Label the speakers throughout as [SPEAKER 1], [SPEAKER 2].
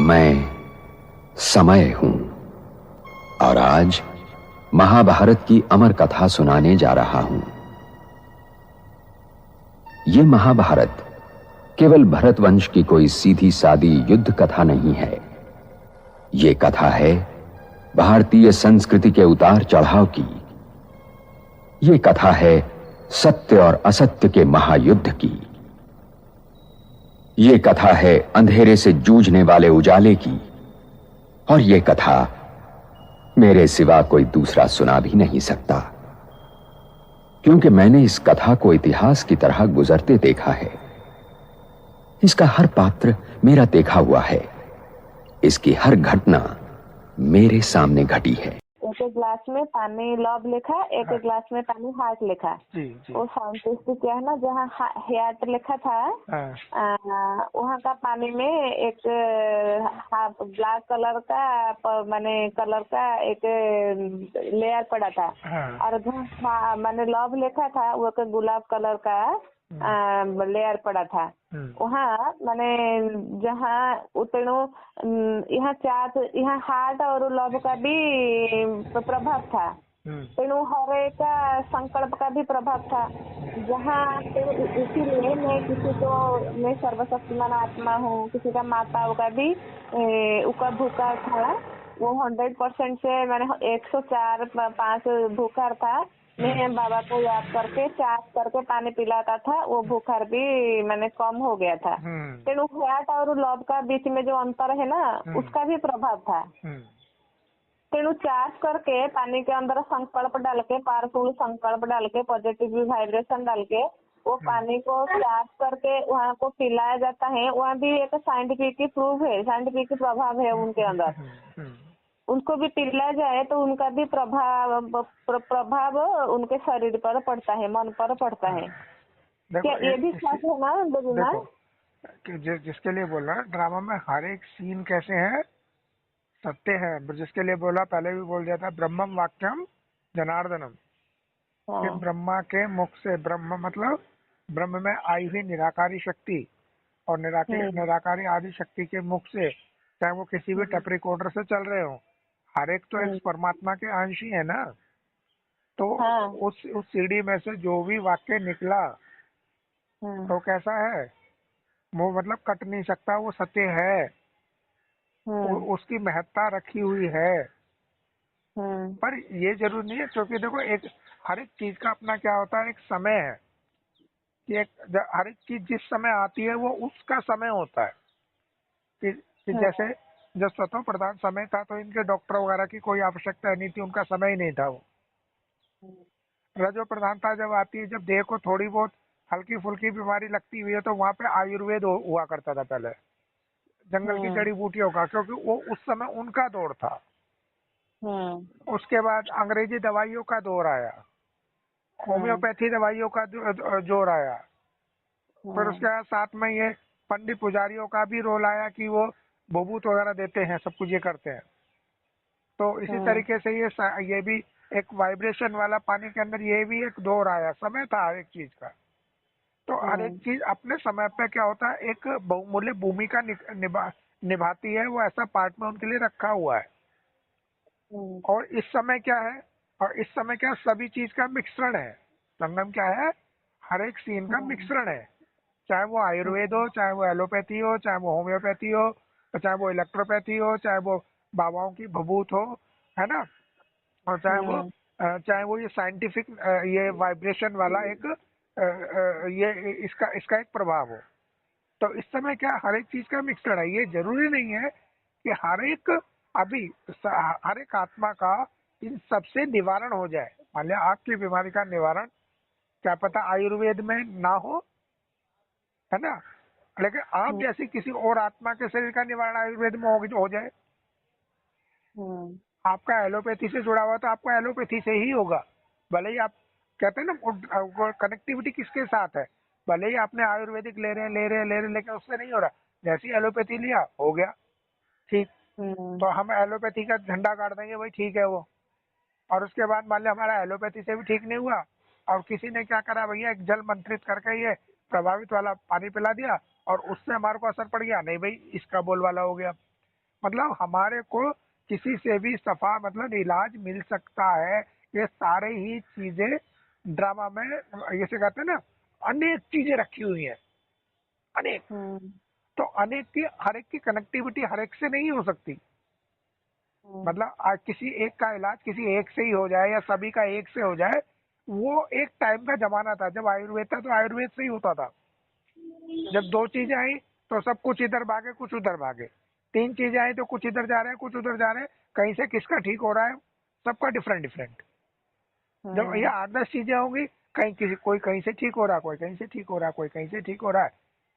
[SPEAKER 1] मैं समय हूं और आज महाभारत की अमर कथा सुनाने जा रहा हूं। यह महाभारत केवल भरत वंश की कोई सीधी सादी युद्ध कथा नहीं है। यह कथा है भारतीय संस्कृति के उतार चढ़ाव की। यह कथा है सत्य और असत्य के महायुद्ध की। यह कथा है अंधेरे से जूझने वाले उजाले की। और यह कथा मेरे सिवा कोई दूसरा सुना भी नहीं सकता, क्योंकि मैंने इस कथा को इतिहास की तरह गुजरते देखा है। इसका हर पात्र मेरा देखा हुआ है। इसकी हर घटना मेरे सामने घटी है।
[SPEAKER 2] एक एक ग्लास में पानी लॉब लिखा, एक एक ग्लास में पानी हार्ट लिखा। वो साइंटिस्ट क्या है ना, जहाँ हार्ट लिखा था वहाँ का पानी में एक ब्लैक कलर का माने कलर का एक लेयर पड़ा था। और जहाँ मैंने लॉब लिखा था वो एक गुलाब कलर का लेयर पड़ा था। वहाँ मैंने जहाँ उतनो यहाँ हार्ट और लॉब का भी प्रभाव था। तेणु हरे का संकल्प का भी प्रभाव था। जहाँ इसीलिए मैं सर्वशक्तिमान आत्मा हूँ, किसी का माताओं का भी उका भूखा था। वो 100% से मैंने 104-5 भूखार था। मैं बाबा को याद करके चाट करके पानी पिलाता था, वो बुखार भी मैंने कम हो गया था। तेणु हार्ट और लॉब का बीच में जो अंतर है ना, उसका भी प्रभाव था। तेणु चार्ज करके पानी के अंदर संकल्प डाल के, पावरफुल संकल्प डाल के, पॉजिटिव वाइब्रेशन डाल के वो पानी को चार्ज करके वहाँ को पिलाया जाता है। वहाँ भी एक साइंटिफिक प्रूफ है, साइंटिफिक प्रभाव है उनके अंदर। उनको भी पिलाया जाए तो उनका भी प्रभाव उनके शरीर पर पड़ता है, मन पर पड़ता है। क्या ये भी सच है ना देवीना?
[SPEAKER 3] कि जिसके लिए बोला ड्रामा में हर एक सीन कैसे है सत्य है। जिसके लिए बोला पहले भी बोल दिया था, ब्रह्मम वाक्यम जनार्दनम। कि ब्रह्मा के मुख से, ब्रह्म मतलब ब्रह्म में आई हुई निराकारी शक्ति और निराकारी आदि शक्ति के मुख से, चाहे वो किसी भी टपरी कोडर से चल रहे हो, हर एक तो एक परमात्मा के अंश ही है ना। तो उस सीढ़ी में से जो भी वाक्य निकला तो कैसा है, वो मतलब कट नहीं सकता, वो सत्य है। उसकी महत्ता रखी हुई है। पर ये जरूर नहीं है, क्योंकि देखो एक हर एक चीज का अपना क्या होता है, एक समय है कि हर एक चीज जिस समय आती है वो उसका समय होता है। कि जैसे जब स्वतः प्रधान समय था तो इनके डॉक्टर वगैरह की कोई आवश्यकता नहीं थी, उनका समय ही नहीं था। वो रजो प्रधानता जब आती है, जब देह को थोड़ी बहुत हल्की फुल्की बीमारी लगती हुई है, तो वहाँ पे आयुर्वेद हुआ करता था पहले, जंगल की जड़ी बूटियों का, क्योंकि वो उस समय उनका दौर था। उसके बाद अंग्रेजी दवाइयों का दौर आया, होम्योपैथी दवाइयों का जोर आया। फिर उसके बाद साथ में ये पंडित पुजारियों का भी रोल आया कि वो भभूत वगैरह देते हैं, सब कुछ ये करते हैं। तो इसी तरीके से ये भी एक वाइब्रेशन वाला पानी के अंदर ये भी एक दौर आया, समय था हर एक चीज का। तो हर एक चीज अपने समय पे क्या होता है, एक बहुमूल्य भूमिका निभाती है। वो ऐसा पार्ट में उनके लिए रखा हुआ है। और इस समय क्या है, और इस समय क्या सभी चीज का मिश्रण है। संगम क्या है, हर एक सीन का मिश्रण है। चाहे वो आयुर्वेद हो, चाहे वो एलोपैथी हो, चाहे वो होम्योपैथी हो, चाहे वो इलेक्ट्रोपैथी हो, चाहे वो बाबाओं की भभूत हो, है ना, और चाहे वो ये साइंटिफिक ये वाइब्रेशन वाला एक ये इसका एक प्रभाव हो। तो इस समय क्या हर एक चीज का मिश्रण है। ये जरूरी नहीं है कि हर एक आत्मा का इन सबसे निवारण हो जाए। मान लिया आँख की बीमारी का निवारण क्या पता आयुर्वेद में ना हो, है ना, लेकिन आप जैसी किसी और आत्मा के शरीर का निवारण आयुर्वेद में हो जाए। आपका एलोपैथी से जुड़ा हुआ तो आपको एलोपैथी से ही होगा। भले ही आप कहते हैं ना कनेक्टिविटी किसके साथ है, भले ही आपने आयुर्वेदिक ले रहे हैं लेकिन उससे नहीं हो रहा। जैसी एलोपैथी लिया हो गया ठीक, तो हम एलोपैथी का झंडा गाड़ देंगे, भाई ठीक है वो। और उसके बाद मान लिया हमारा एलोपैथी से भी ठीक नहीं हुआ और किसी ने क्या करा भैया, एक जल मंत्रित करके ये प्रभावित वाला पानी पिला दिया और उससे हमारे को असर पड़ गया, नहीं भाई इसका बोल वाला हो गया। मतलब हमारे को किसी से भी सफा मतलब इलाज मिल सकता है। ये सारे ही चीजें ड्रामा में जैसे कहते हैं ना, अनेक चीजें रखी हुई हैं, अनेक। तो अनेक की हर एक की कनेक्टिविटी हर एक से नहीं हो सकती। मतलब आज किसी एक का इलाज किसी एक से ही हो जाए या सभी का एक से हो जाए, वो एक टाइम का जमाना था जब आयुर्वेद था, तो आयुर्वेद से ही होता था। जब 2 चीजें आई तो सब कुछ इधर भागे कुछ उधर भागे, 3 चीजें आई तो कुछ इधर जा रहे हैं कुछ उधर जा रहे हैं, कहीं से किसका ठीक हो रहा है, सबका डिफरेंट डिफरेंट। जब ये 8-10 चीजें होंगी, कहीं किसी कोई कहीं से ठीक हो रहा है, कोई कहीं से ठीक हो रहा है, कोई कहीं से ठीक हो रहा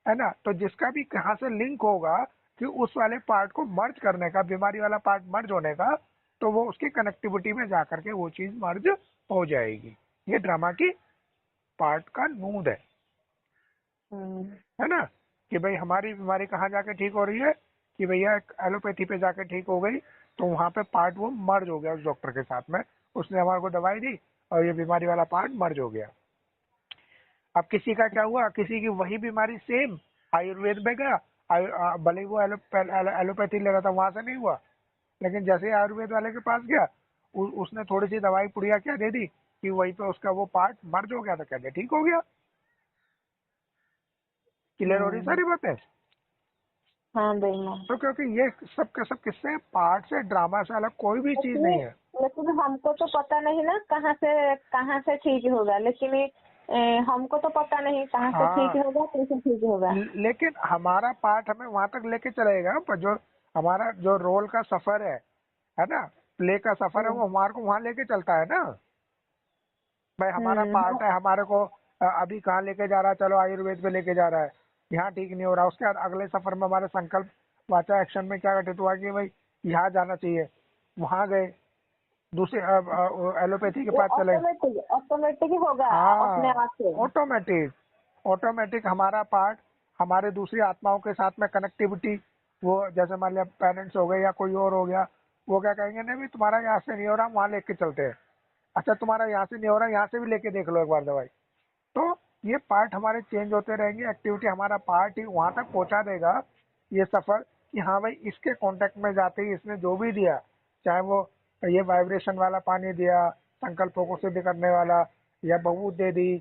[SPEAKER 3] है ना। तो जिसका भी कहाँ से लिंक होगा कि उस वाले पार्ट को मर्ज करने का, बीमारी वाला पार्ट मर्ज होने का, तो वो उसकी कनेक्टिविटी में जाकर के वो चीज मर्ज हो जाएगी। ये ड्रामा की पार्ट का नूद है ना, कि भाई हमारी बीमारी कहाँ जाके ठीक हो रही है, कि भैया एलोपैथी पे जाके ठीक हो गई, तो वहां पे पार्ट वो मर्ज हो गया उस डॉक्टर के साथ में, उसने हमारे को दवाई दी और ये बीमारी वाला पार्ट मर्ज हो गया। अब किसी का क्या हुआ, किसी की वही बीमारी सेम आयुर्वेद में गया, भले वो एलोपैथी ले रहा था वहां से नहीं हुआ, लेकिन जैसे ही आयुर्वेद वाले के पास गया, उसने थोड़ी सी दवाई पुड़िया क्या दे दी कि वहीं पे उसका वो पार्ट मर्ज हो गया, तो कहते ठीक हो गया। क्लियर हो रही सारी बातें?
[SPEAKER 2] हाँ भैया।
[SPEAKER 3] तो क्योंकि ये सब के सब किससे, पार्ट से, ड्रामा से अलग कोई भी चीज नहीं है।
[SPEAKER 2] लेकिन हमको तो पता नहीं ना कहाँ से ठीक होगा, लेकिन हमको तो पता नहीं कहाँ से ठीक होगा, कैसे ठीक होगा।
[SPEAKER 3] लेकिन हमारा पार्ट हमें वहां तक लेके चलेगा, पर जो हमारा जो रोल का सफर है ना, प्ले का सफर है, वो हमारे को वहां लेके चलता है ना। भाई हमारा पार्ट है, हमारे को अभी कहाँ लेके जा रहा है, चलो आयुर्वेद पे लेके जा रहा है, यहाँ ठीक नहीं हो रहा, उसके बाद अगले सफर में हमारे संकल्प वाचा एक्शन में क्या घटित हुआ कि भाई यहाँ जाना चाहिए, वहां गए, दूसरे एलोपैथी के पास चले,
[SPEAKER 2] ऑटोमेटिक होगा।
[SPEAKER 3] ऑटोमेटिक हमारा पार्ट हमारे दूसरी आत्माओं के साथ में कनेक्टिविटी, वो जैसे मान लिया पेरेंट्स हो गए या कोई और हो गया, वो क्या कहेंगे, नहीं तुम्हारा यहाँ से नहीं हो रहा, वहां लेके चलते हैं। अच्छा तुम्हारा यहाँ से नहीं हो रहा, यहाँ से भी लेके देख लो एक बार दवाई। तो ये पार्ट हमारे चेंज होते रहेंगे, एक्टिविटी हमारा पार्ट ही वहां तक पहुंचा देगा ये सफर, कि हाँ भाई इसके कांटेक्ट में जाते ही इसने जो भी दिया, चाहे वो ये वाइब्रेशन वाला पानी दिया, संकल्पों को सिद्ध करने वाला, या बहुत दे दी,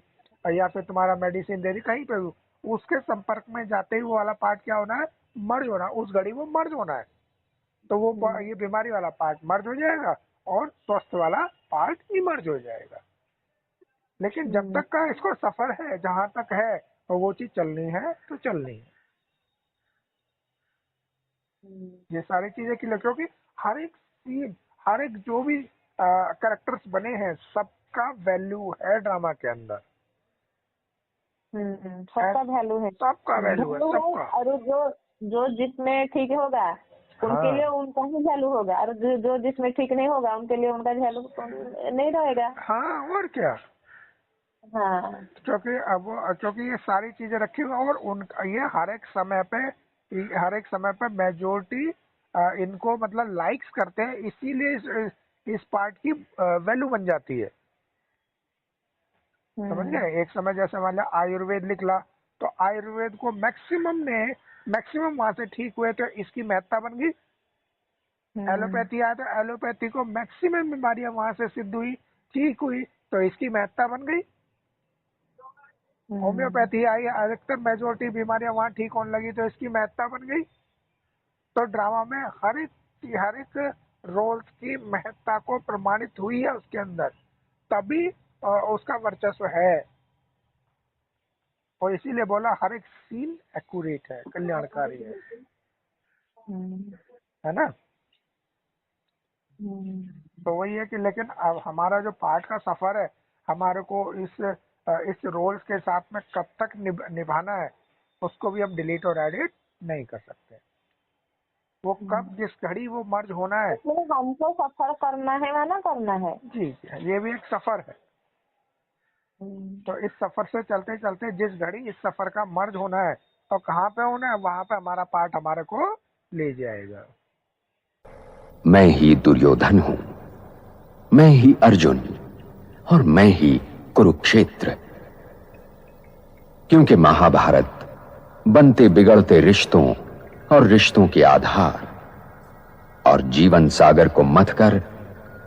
[SPEAKER 3] या फिर तुम्हारा मेडिसिन दे दी, कहीं पे भी उसके संपर्क में जाते ही वो वाला पार्ट क्या होना है, मर्ज होना, उस घड़ी वो मर्ज होना है। तो वो ये बीमारी वाला पार्ट मर्ज हो जाएगा और स्वस्थ वाला पार्ट इमर्ज हो जाएगा। लेकिन जब तक का इसको सफर है, जहां तक है, और वो चीज चलनी है तो चलनी है। ये सारी चीजें क्योंकि हर एक सीन, हर एक जो भी कैरेक्टर्स बने हैं, सबका वैल्यू है ड्रामा के अंदर।
[SPEAKER 2] सबका वैल्यू है,
[SPEAKER 3] सबका वैल्यू है, सबका।
[SPEAKER 2] और जो जिसमें ठीक होगा उनके लिए उनका ही वैल्यू होगा, और जो जिसमें ठीक नहीं होगा उनके लिए उनका वैल्यू नहीं रहेगा।
[SPEAKER 3] हाँ और क्या।
[SPEAKER 2] हाँ
[SPEAKER 3] क्योंकि ये सारी चीजें रखी हुई, और ये हर एक समय पे मेजोरिटी इनको मतलब लाइक्स करते हैं, इसीलिए इस पार्ट की वैल्यू बन जाती है। समझ गए? एक समय जैसे मान लिया आयुर्वेद निकला, तो आयुर्वेद को मैक्सिमम वहां से ठीक हुए, तो इसकी महत्ता बन गई। एलोपैथी आया तो एलोपैथी को मैक्सिमम बीमारियां वहां से सिद्ध हुई, ठीक हुई, तो इसकी महत्ता बन गई। होम्योपैथी आई, अधिकतर मेजोरिटी बीमारियां वहां ठीक होने लगी, तो इसकी महत्ता बन गई। तो ड्रामा में हर एक रोल्स की महत्ता को प्रमाणित हुई है उसके अंदर, तभी उसका वर्चस्व है। और इसीलिए बोला हर एक सीन एक्यूरेट है, कल्याणकारी है ना। तो वही है कि लेकिन अब हमारा जो पार्ट का सफर है, हमारे को इस रोल्स के साथ में कब तक निभाना है, उसको भी हम डिलीट और एडिट नहीं कर सकते। वो कब जिस घड़ी वो मर्ज होना है,
[SPEAKER 2] हमको सफर करना है या ना करना है।
[SPEAKER 3] जी ये भी एक सफर है। तो इस सफर से चलते चलते जिस घड़ी इस सफर का मर्ज होना है और कहाँ पे होना है, वहां पे हमारा पार्ट हमारे को ले जाएगा।
[SPEAKER 1] मैं ही दुर्योधन हूं, मैं ही अर्जुन, और मैं ही कुरुक्षेत्र। क्योंकि महाभारत बनते बिगड़ते रिश्तों और रिश्तों के आधार और जीवन सागर को मथ कर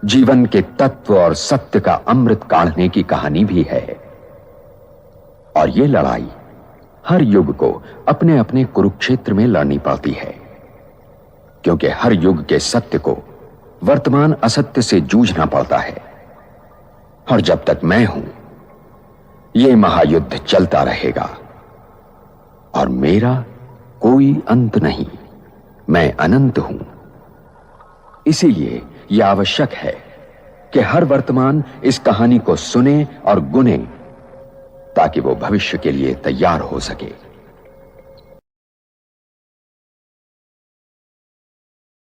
[SPEAKER 1] जीवन के तत्व और सत्य का अमृत काढ़ने की कहानी भी है। और ये लड़ाई हर युग को अपने अपने कुरुक्षेत्र में लड़नी पड़ती है, क्योंकि हर युग के सत्य को वर्तमान असत्य से जूझना पड़ता है। और जब तक मैं हूं, यह महायुद्ध चलता रहेगा और मेरा कोई अंत नहीं। मैं अनंत हूं। इसीलिए यह आवश्यक है कि हर वर्तमान इस कहानी को सुने और गुने, ताकि वो भविष्य के लिए तैयार हो सके।